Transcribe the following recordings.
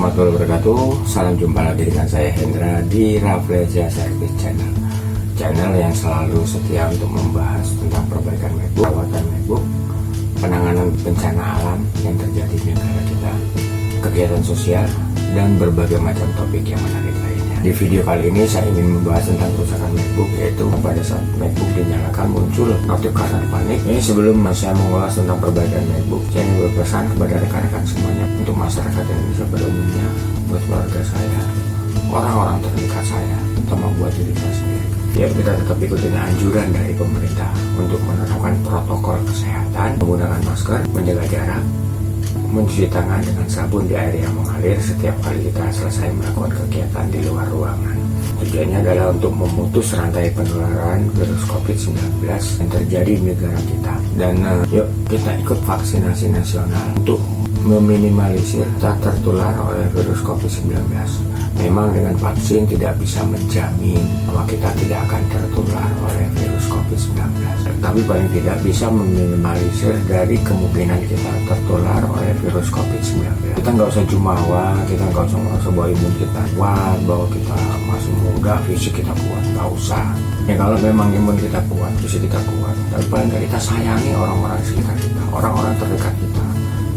warahmatullahi wabarakatuh. Salam jumpa lagi dengan saya Hendra di Rafflesia Service Channel. Channel yang selalu setia untuk membahas tentang perbaikan MacBook, perawatan MacBook, penanganan bencana alam yang terjadi di negara kita, kegiatan sosial, dan berbagai macam topik yang menarik lainnya. Di video kali ini saya ingin membahas tentang kerusakan MacBook, yaitu pada saat MacBook dinyalakan muncul notif karena panik. Ini sebelum saya mengulas tentang perbaikan MacBook, saya ingin berpesan kepada rekan-rekan semuanya, untuk masyarakat Indonesia pada umumnya, buat keluarga saya, orang-orang terdekat saya, terutama buat diri saya sendiri. Ya, kita tetap ikutin anjuran dari pemerintah untuk menerapkan protokol kesehatan, menggunakan masker, menjaga jarak, mencuci tangan dengan sabun di air yang mengalir setiap kali kita selesai melakukan kegiatan di luar ruangan. Tujuannya adalah untuk memutus rantai penularan virus COVID-19 yang terjadi di negara kita. Dan yuk kita ikut vaksinasi nasional untuk meminimalisir tak tertular oleh virus COVID-19. Memang dengan vaksin tidak bisa menjamin bahwa kita tidak akan tertular oleh virus COVID-19, tapi paling tidak bisa meminimalisir dari kemungkinan kita tertular oleh virus COVID-19. Kita nggak usah jumawa, kita nggak usah bahwa imun kita kuat, bahwa kita masih muda, fisik kita kuat, nggak usah. Ya kalau memang imun kita kuat, fisik kita kuat, tapi paling nggak kita sayangi orang-orang sekitar kita, orang-orang terdekat kita,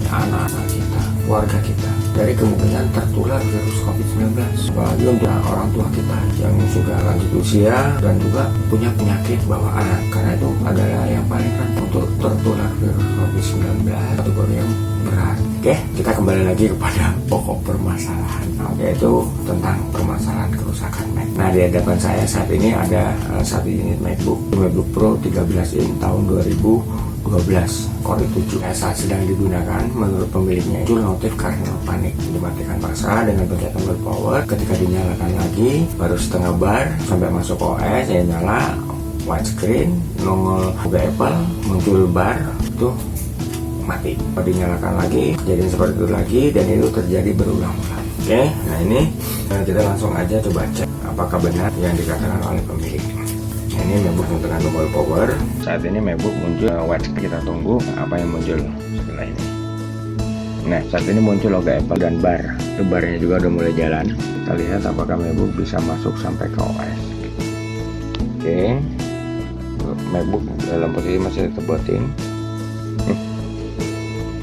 ya, anak-anak kita, keluarga kita, dari kemungkinan tertular virus COVID-19. Apalagi untuk orang tua kita yang sudah lanjut usia dan juga punya penyakit bawaan, karena itu adalah yang paling rentan untuk tertular virus COVID-19, kategori yang berat. Oke, kita kembali lagi kepada pokok permasalahan, yaitu tentang permasalahan kerusakan Mac. Nah, di hadapan saya saat ini ada satu unit MacBook Pro 13 in tahun 2012, Core i7. Saat sedang digunakan, menurut pemiliknya itu notif karena panik. Dimatikan paksa dengan pencet tombol power. Ketika dinyalakan lagi, baru setengah bar sampai masuk OS, ya nyala widescreen, nongol logo Apple, muncul bar, itu mati. Kalau dinyalakan lagi, kejadian seperti itu lagi, dan itu terjadi berulang-ulang. Oke, nah ini kita langsung aja coba cek apakah benar yang dikatakan oleh pemilik. Ini MacBook dengan tombol power. Saat ini MacBook muncul widescreen. Kita tunggu apa yang muncul setelah ini. Nah, saat ini muncul logo Apple dan bar. Itu barnya juga udah mulai jalan. Kita lihat apakah MacBook bisa masuk sampai ke OS. Oke, MacBook dalam posisi masih terbotin.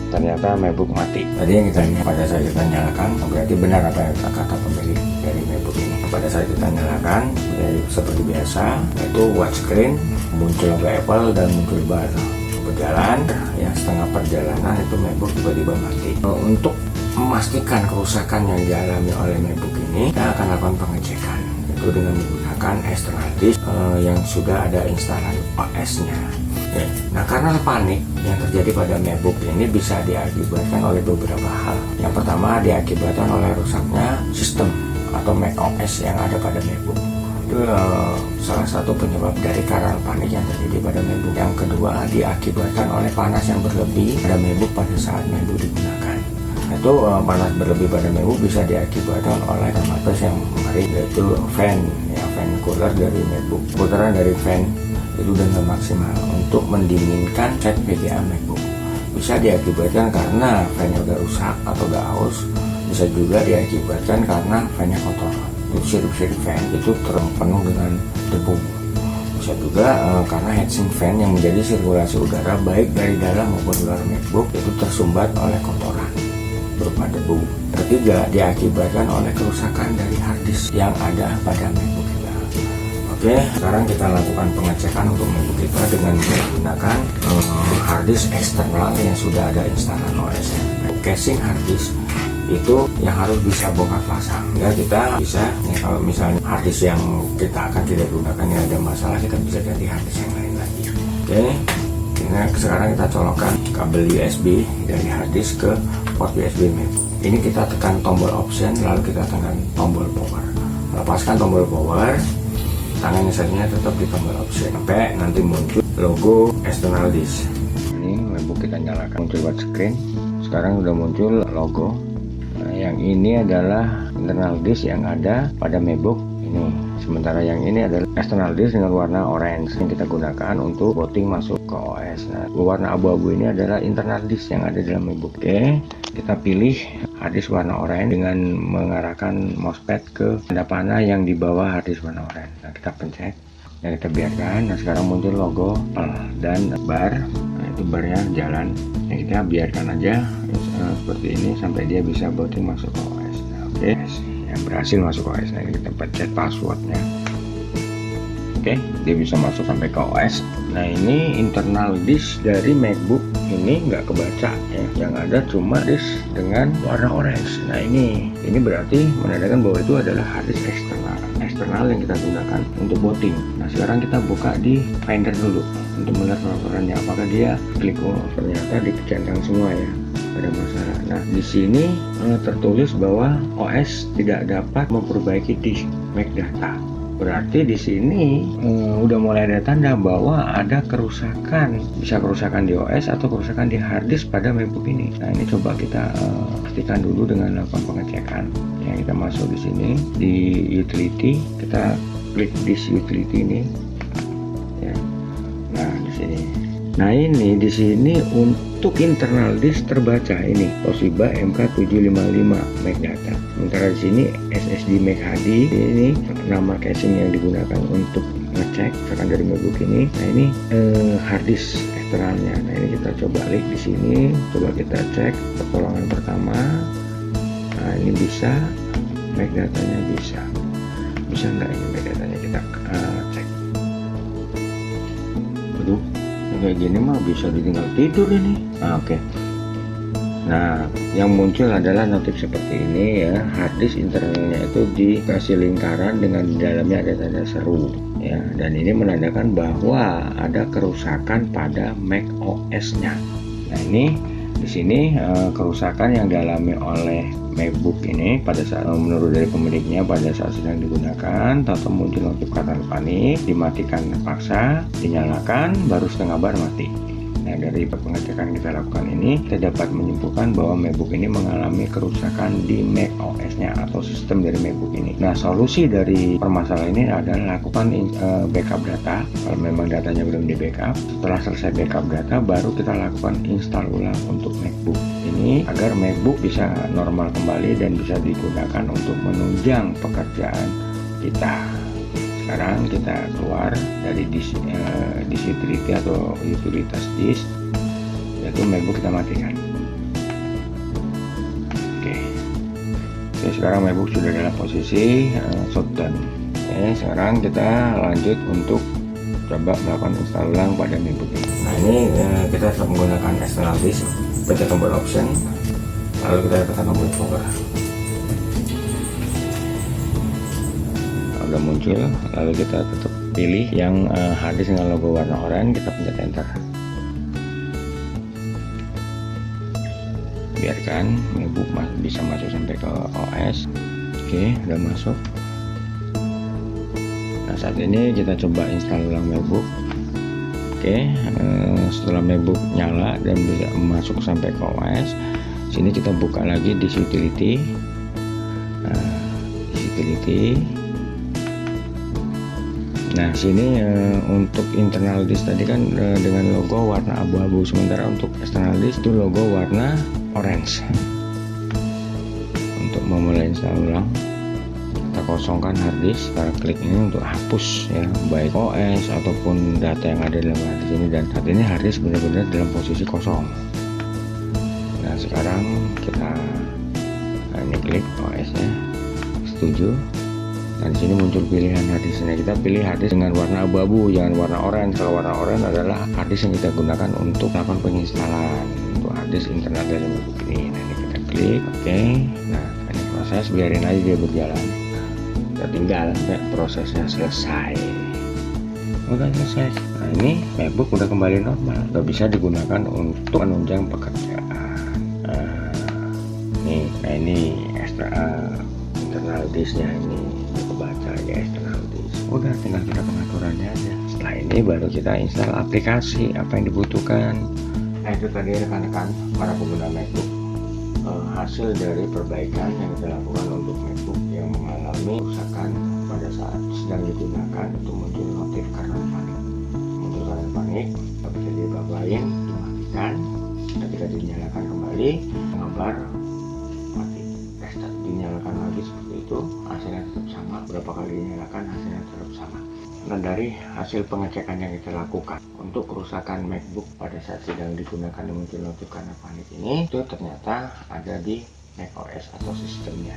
Ternyata MacBook mati. Tadi yang kita lihat pada saat kita nyalakan, berarti benar apa yang kata pemilik dari MacBook ini. Pada saat kita nyalakan, seperti biasa, yaitu widescreen, muncul logo Apple dan muncul bar. Berjalan, ya setengah perjalanan itu MacBook tiba-tiba mati. Untuk memastikan kerusakan yang dialami oleh MacBook ini, kita akan lakukan pengecekan, itu dengan menggunakan external disk yang sudah ada instalan OS-nya. Ya. Nah, karena panik yang terjadi pada MacBook ini bisa diakibatkan oleh beberapa hal. Yang pertama, diakibatkan oleh rusaknya sistem atau macOS yang ada pada MacBook. Itu salah satu penyebab dari karena panik yang terjadi pada MacBook. Yang kedua, diakibatkan oleh panas yang berlebih pada MacBook pada saat MacBook digunakan. Itu panas berlebih pada MacBook bisa diakibatkan oleh terbatas yang mengering, yaitu fan cooler dari MacBook. Putaran dari fan itu udah nggak maksimal untuk mendinginkan set VGA MacBook. Bisa diakibatkan karena fan-nya udah rusak atau udah aus. Bisa juga diakibatkan karena fan-nya kotor. Sirip-sirip fan itu penuh dengan debu. Bisa juga karena heatsink fan yang menjadi sirkulasi udara baik dari dalam maupun luar MacBook itu tersumbat oleh kotoran berupa debu. Ketiga, diakibatkan oleh kerusakan dari hard disk yang ada pada MacBook kita. Oke, sekarang kita lakukan pengecekan untuk MacBook kita dengan menggunakan hard disk eksternal yang sudah ada instalan OS. Casing hard disk itu yang harus bisa bongkar pasang. Ya, kita bisa, ya, kalau misalnya hard disk yang kita akan tidak gunakan yang ada masalah, kita bisa ganti hard disk yang lain lagi. Oke, nah sekarang kita colokkan kabel USB dari hard disk ke port USB MacBook. Ini kita tekan tombol option, lalu kita tekan tombol power. Lepaskan tombol power, tangannya saja tetap di tombol option sampai nanti muncul logo external disk. Ini MacBook kita nyalakan, muncul widescreen. Sekarang sudah muncul logo. Nah, yang ini adalah internal disk yang ada pada MacBook ini. Sementara yang ini adalah external disk dengan warna orange yang kita gunakan untuk booting masuk ke OS. Nah, warna abu-abu ini adalah internal disk yang ada dalam MacBook. Oke, kita pilih hard disk warna orange dengan mengarahkan mousepad ke tanda panah yang di bawah hard disk warna orange. Nah, kita pencet dan kita biarkan. Nah, sekarang muncul logo dan bar. Nah, itu barnya jalan. Nah, kita biarkan aja seperti ini sampai dia bisa booting masuk ke OS. Nah, oke, yang berhasil masuk ke OS. Nah, ini kita pencet passwordnya. Oke, dia bisa masuk sampai ke OS. Nah, ini internal disk dari MacBook ini nggak kebaca ya. Yang ada cuma disk dengan warna orange. Nah, ini berarti menandakan bahwa itu adalah hard disk eksternal yang kita gunakan untuk booting. Nah, sekarang kita buka di Finder dulu untuk melihat laporannya apakah dia klik. Oh, ternyata dicentang semua ya, ada masalah. Nah, di sini tertulis bahwa OS tidak dapat memperbaiki disk Mac data. Berarti di sini udah mulai ada tanda bahwa ada kerusakan, bisa kerusakan di OS atau kerusakan di hard disk pada MacBook ini. Nah, ini coba kita pastikan dulu dengan melakukan pengecekan. Yang kita masuk di sini di utility, kita klik disk utility ini. Ya. Nah, di sini. Nah, ini di sini untuk internal disk terbaca ini Toshiba MK755 Mac data. Sementara di sini SSD Mac HD ini nama casing yang digunakan untuk ngecek misalkan dari MacBook ini. Nah, ini hard disk eksternalnya. Nah, ini kita coba klik di sini, coba kita cek pertolongan pertama. Nah, ini bisa Mac datanya bisa nggak ini Mac datanya kita cek. Waduh, kayak gini mah bisa ditinggal tidur ini. Oke. Nah, yang muncul adalah notif seperti ini ya. Hard disk internalnya itu dikasih lingkaran dengan di dalamnya ada tanda seru ya. Dan ini menandakan bahwa ada kerusakan pada Mac OS-nya. Nah, ini di sini kerusakan yang dialami oleh MacBook ini pada saat menurut dari pemiliknya pada saat sedang digunakan, atau muncul notif kata panik, dimatikan paksa, dinyalakan, baru setengah bar mati. Nah, dari pengecekan kita lakukan ini, kita dapat menyimpulkan bahwa MacBook ini mengalami kerusakan di Mac OS-nya atau sistem dari MacBook ini. Nah, solusi dari permasalahan ini adalah lakukan backup data. Kalau memang datanya belum di backup, setelah selesai backup data, baru kita lakukan install ulang untuk MacBook ini agar MacBook bisa normal kembali dan bisa digunakan untuk menunjang pekerjaan kita. Sekarang kita keluar dari disk utility atau utilitas disk, yaitu MacBook kita matikan. Oke, sekarang MacBook sudah dalam posisi shutdown. Oke, sekarang kita lanjut untuk coba melakukan install ulang pada MacBook ini. Nah, ini kita menggunakan external disk, pencet tombol option, lalu kita tekan tombol power. Udah muncul, lalu kita tetap pilih yang hard disk dengan logo warna oranye, kita pencet enter. Biarkan MacBook bisa masuk sampai ke OS. Oke, udah masuk. Nah, saat ini kita coba install ulang MacBook. Oke, setelah MacBook nyala dan bisa masuk sampai ke OS, sini kita buka lagi di utility. Nah, sini untuk internal disk tadi kan dengan logo warna abu-abu, sementara untuk external disk itu logo warna orange. Untuk memulai install ulang, kita kosongkan hard disk, kita klik ini untuk hapus ya, baik OS ataupun data yang ada dalam hard disk ini. Dan saat ini hard disk benar-benar dalam posisi kosong. Nah, sekarang kita ini klik OS-nya, setuju. Dan di sini muncul pilihan hard disknya. Kita pilih hard disk dengan warna abu-abu, jangan warna oranye. Kalau warna oranye adalah hard disk yang kita gunakan untuk melakukan penginstalan untuk hard disk internal dari MacBook ini. Nah, ini kita klik, oke. Nah, ini proses, biarin aja dia berjalan. Kita tinggal sampai prosesnya selesai. Udah selesai. Nah, ini MacBook udah kembali normal, udah bisa digunakan untuk menunjang pekerjaan. Nah, ini internal disknya ini kebaca ya, external disk. Udah tinggal kita pengaturannya aja. Setelah ini baru kita install aplikasi apa yang dibutuhkan. Nah, itu tadi rekan-rekan para pengguna MacBook, hasil dari perbaikan yang kita lakukan untuk MacBook yang mengalami kerusakan pada saat sedang digunakan itu muncul notif karena panik. Muncul karena panik, tak bisa diapa-apain, dimatikan. Ketika dinyalakan kembali, mengabar mati. Restart, dinyalakan lagi seperti itu, hasilnya tetap sama. Berapa kali dinyalakan, hasilnya tetap sama. Nah, dari hasil pengecekan yang kita lakukan untuk kerusakan MacBook pada saat sedang digunakan dan muncul notif karena panik ini, itu ternyata ada di macOS atau sistemnya.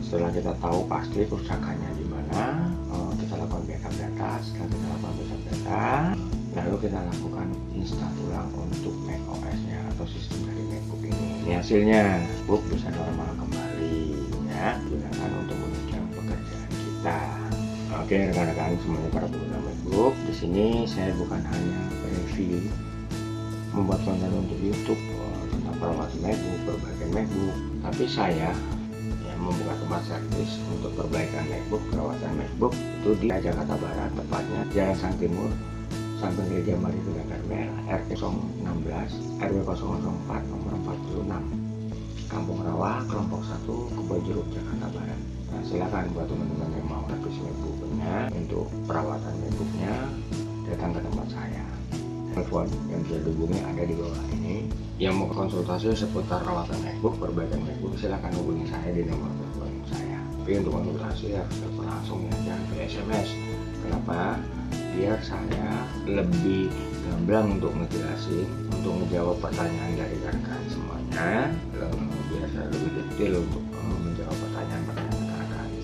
Setelah kita tahu pasti kerusakannya di mana, kita lakukan backup data. Setelah kita lakukan backup data, lalu kita lakukan install ulang untuk macOS-nya atau sistem dari MacBook ini. Ini hasilnya, MacBook bisa normal kembali, ya, gunakan untuk menunjang pekerjaan kita. Oke rekan-rekan semuanya para pengguna MacBook, di sini saya bukan hanya review membuat konten untuk YouTube tentang perawatan MacBook, perbaikan MacBook, tapi saya membuka tempat servis untuk perbaikan MacBook, perawatan MacBook itu di Jakarta Barat, tepatnya Jalan Sang Timur, samping Gereja Maridura Karmel, RT 016, RW 004, nomor 46, Kampung Rawa, Kelompok 1, Kebonjeruk, Jakarta Barat. Nah, silakan buat teman-teman yang mau servis MacBooknya untuk perawatan MacBooknya datang ke tempat saya. Telepon yang bisa dihubungi ada di bawah ini. Yang mau konsultasi seputar perawatan MacBook, perbaikan MacBook, silakan hubungi saya di nomor telepon saya. Tapi untuk konsultasi harus telepon langsung ya, jangan via SMS. Kenapa? Biar saya lebih gamblang untuk ngejelasin, untuk menjawab pertanyaan dari rekan-rekan semuanya. Biar saya lebih detail untuk menjawab pertanyaan rekan-rekan.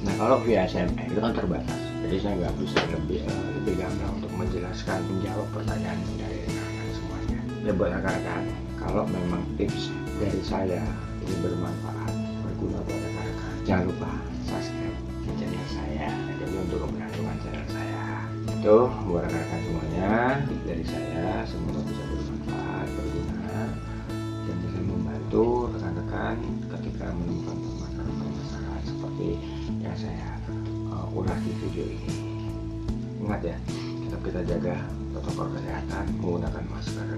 Nah, kalau via SMS itu kan terbatas, jadi saya nggak bisa lebih gamblang untuk menjelaskan, menjawab pertanyaan dari rekan-rekan semuanya. Ya buat rekan-rekan, kalau memang tips dari saya ini bermanfaat, berguna buat rekan-rekan, jangan lupa subscribe channel saya, jadi untuk keberlangsungan channel saya. Itu buat rekan-rekan semuanya, tips dari saya semoga bisa bermanfaat, berguna, dan bisa membantu rekan-rekan ketika menemukan permasalahan seperti yang saya ulas di video ini. Ingat ya, tetap kita jaga protokol kesehatan, menggunakan masker,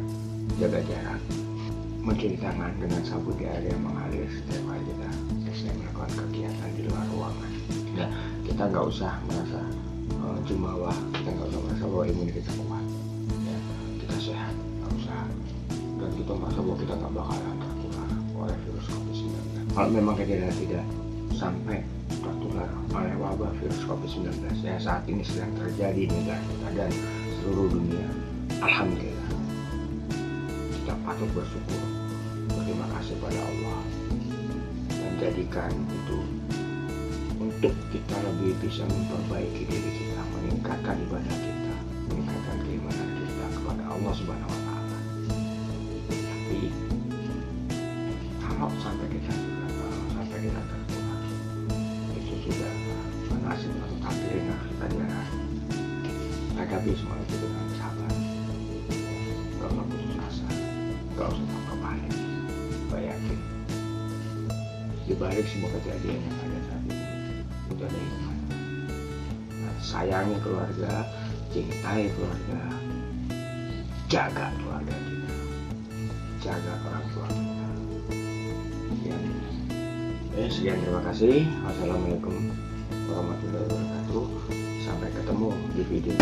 jaga jarak, mencuci tangan dengan sabun di air yang mengalir setiap kali kita selesai melakukan kegiatan di luar ruangan. Nah, kita nggak usah merasa jumawa, kita nggak usah merasa bahwa imun kita kuat, ya, kita sehat, nggak usah, dan kita merasa bahwa kita nggak bakalan tertular oleh virus COVID-19. Kalau memang kita tidak sampai tertular oleh wabah virus COVID-19 yang saat ini sedang terjadi di negara kita dan seluruh dunia, alhamdulillah, kita patut bersyukur, berterima kasih pada Allah, dan jadikan itu untuk kita lebih bisa memperbaiki diri kita, meningkatkan ibadah kita, meningkatkan keimanan kita kepada Allah Subhanahu wa Ta'ala. Tapi kalau sampai kita tertular, itu sudah nasib atau takdir yang harus kita jalani. Hadapi semua itu dengan sabar, gak usah putus asa, gak usah takut panik. Yakin di balik semua kejadian yang ada saat ini itu ada hikmah. Nah, sayangi keluarga, cintai keluarga, jaga keluarga kita, jaga orang tua kita. Sekian, terima kasih. Wassalamualaikum warahmatullahi wabarakatuh. Sampai ketemu di video